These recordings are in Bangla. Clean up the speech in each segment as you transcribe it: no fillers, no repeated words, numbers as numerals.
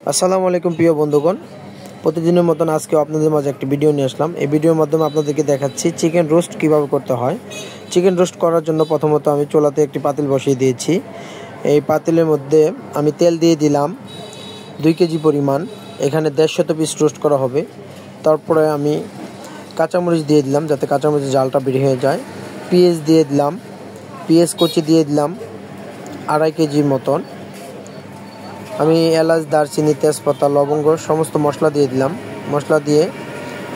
আসসালামু আলাইকুম প্রিয় বন্ধুগণ, প্রতিদিনের মতন আজকে আপনাদের মাঝে একটি ভিডিও নিয়ে আসলাম। এই ভিডিওর মাধ্যমে আপনাদেরকে দেখাচ্ছি চিকেন রোস্ট কিভাবে করতে হয়। চিকেন রোস্ট করার জন্য প্রথমত আমি চুলাতে একটি পাতিল বসিয়ে দিয়েছি। এই পাতিলের মধ্যে আমি তেল দিয়ে দিলাম 2 কেজি পরিমাণ। এখানে 150 পিস রোস্ট করা হবে। তারপরে আমি কাঁচামরিচ দিয়ে দিলাম যাতে কাঁচামরিচের জালটা বের হয়ে যায়। পেঁয়াজ দিয়ে দিলাম, পেঁয়াজ কুচি দিয়ে দিলাম 2.5 কেজির মতন। আমি এলাচ, দারচিনি, তেজপাতা, লবঙ্গ সমস্ত মশলা দিয়ে দিলাম। মশলা দিয়ে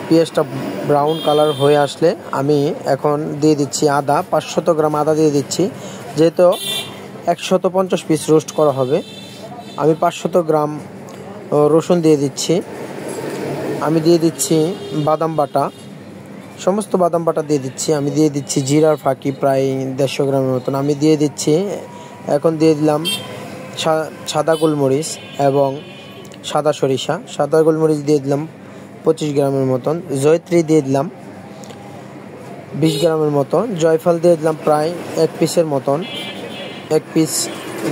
পেঁয়াজটা ব্রাউন কালার হয়ে আসলে আমি এখন দিয়ে দিচ্ছি আদা, 500 গ্রাম আদা দিয়ে দিচ্ছি। যেহেতু 150 পিস রোস্ট করা হবে, আমি 500 গ্রাম রসুন দিয়ে দিচ্ছি। আমি দিয়ে দিচ্ছি বাদাম বাটা, সমস্ত বাদাম বাটা দিয়ে দিচ্ছি। আমি দিয়ে দিচ্ছি জিরার ফাঁকি প্রায় 150 গ্রামের মতন আমি দিয়ে দিচ্ছি। এখন দিয়ে দিলাম সাদা গোলমরিচ এবং সাদা সরিষা। সাদা গোলমরিচ দিয়ে দিলাম 25 গ্রামের মতন। জয়ত্রী দিয়ে দিলাম 20 গ্রামের মতন। জয়ফল দিয়ে দিলাম প্রায় 1 পিসের মতন, 1 পিস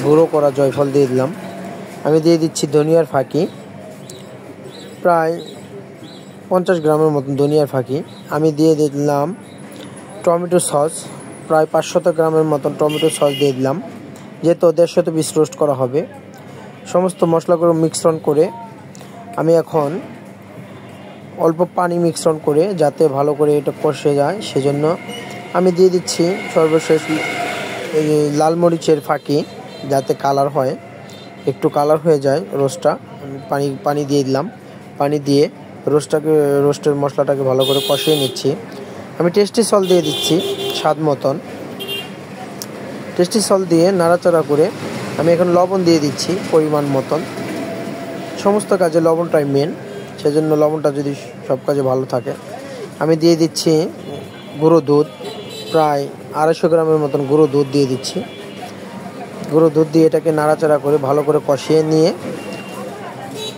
গুঁড়ো করা জয়ফল দিয়ে দিলাম। আমি দিয়ে দিচ্ছি ধনিয়ার ফাঁকি প্রায় 50 গ্রামের মতন ধনিয়ার ফাঁকি। আমি দিয়ে দিলাম টমেটো সস প্রায় 500 গ্রামের মতন টমেটো সস দিয়ে দিলাম। যেহেতু 150 পিস রোস্ট করা হবে, সমস্ত মশলাগুলো মিশ্রণ করে আমি এখন অল্প পানি মিশ্রণ করে যাতে ভালো করে এটা কষে যায় সেজন্য আমি দিয়ে দিচ্ছি সর্বশেষ লাল মরিচের ফাঁকি যাতে কালার হয়, একটু কালার হয়ে যায় রোস্টটা। পানি দিয়ে দিলাম। পানি দিয়ে রোস্টের মশলাটাকে ভালো করে কষিয়ে নিচ্ছি। আমি টেস্টি সল্ট দিয়ে দিচ্ছি স্বাদ মতন। টেস্টি সল্ট দিয়ে নাড়াচাড়া করে আমি এখন লবণ দিয়ে দিচ্ছি পরিমাণ মতন। সমস্ত কাজে লবণটাই মেন, সেজন্য লবণটা যদি সব কাজে ভালো থাকে। আমি দিয়ে দিচ্ছি গুঁড়ো দুধ প্রায় 250 গ্রামের মতন গুঁড়ো দুধ দিয়ে দিচ্ছি। গুঁড়ো দুধ দিয়ে এটাকে নাড়াচাড়া করে ভালো করে কষিয়ে নিয়ে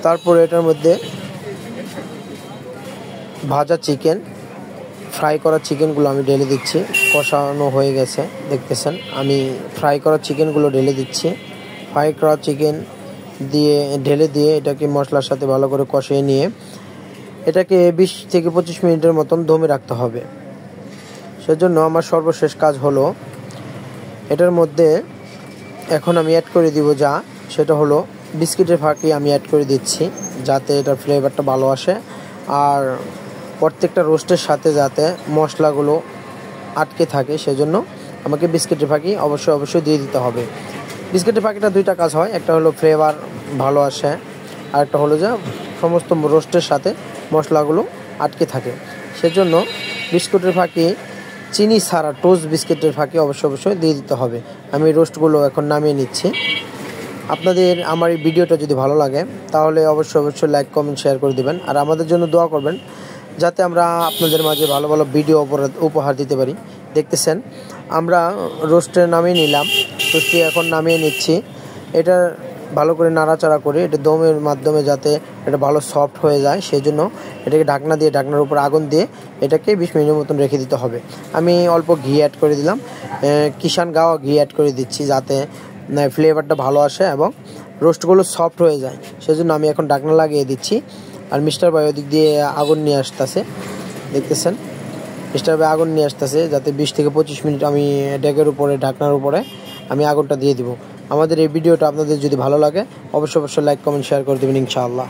তারপরে এটার মধ্যে ভাজা চিকেন, ফ্রাই করা চিকেনগুলো আমি ঢেলে দিচ্ছি। কষানো হয়ে গেছে দেখতেছেন, আমি ফ্রাই করা চিকেনগুলো ঢেলে দিচ্ছি। ফ্রাই করা চিকেন ঢেলে দিয়ে এটাকে মশলার সাথে ভালো করে কষিয়ে নিয়ে এটাকে 20 থেকে 25 মিনিটের মতন দমে রাখতে হবে। সেজন্য আমার সর্বশেষ কাজ হলো এটার মধ্যে এখন আমি অ্যাড করে দিব সেটা হলো বিস্কিটের ফাঁকি আমি অ্যাড করে দিচ্ছি যাতে এটার ফ্লেভারটা ভালো আসে আর প্রত্যেকটা রোস্টের সাথে যাতে মশলাগুলো আটকে থাকে সেজন্য আমাকে বিস্কিটের ফাঁকি অবশ্যই দিয়ে দিতে হবে। বিস্কিটের ফাঁকিটা 2টা কাজ হয়, একটা হলো ফ্লেভার ভালো আসে আর একটা হলো সমস্ত রোস্টের সাথে মশলাগুলো আটকে থাকে। সেজন্য বিস্কুটের ফাঁকি চিনি ছাড়া টোস্ট বিস্কিটের ফাঁকি অবশ্যই দিয়ে দিতে হবে। আমি রোস্টগুলো এখন নামিয়ে নিচ্ছি। আপনাদের আমার এই ভিডিওটা যদি ভালো লাগে তাহলে অবশ্যই লাইক, কমেন্ট, শেয়ার করে দেবেন আর আমাদের জন্য দোয়া করবেন যাতে আমরা আপনাদের মাঝে ভালো ভালো ভিডিও উপহার দিতে পারি। দেখতেছেন আমরা রোস্টে নামিয়ে নিলাম। রোস্টে এখন নামিয়ে নিচ্ছি। এটা ভালো করে নাড়াচাড়া করে এটা দমের মাধ্যমে যাতে এটা ভালো সফট হয়ে যায় সেই জন্য এটাকে ঢাকনার উপর আগুন দিয়ে এটাকে 20 মিনিটের মতন রেখে দিতে হবে। আমি অল্প ঘি অ্যাড করে দিলাম, কিষান গাওয়া ঘি অ্যাড করে দিচ্ছি যাতে ফ্লেভারটা ভালো আসে এবং রোস্টগুলো সফট হয়ে যায়। সেজন্য আমি এখন ঢাকনা লাগিয়ে দিচ্ছি। আর মিস্টার ভাই ওদিক দিয়ে আগুন নিয়ে আসতেছে, দেখতেছেন মিস্টার ভাই আগুন নিয়ে আসতেছে যাতে 20 থেকে 25 মিনিট আমি ঢাকনার উপরে আমি আগুনটা দিয়ে দিব। আমাদের এই ভিডিওটা আপনাদের যদি ভালো লাগে অবশ্যই লাইক, কমেন্ট, শেয়ার করে দেবেন ইনশাআল্লাহ।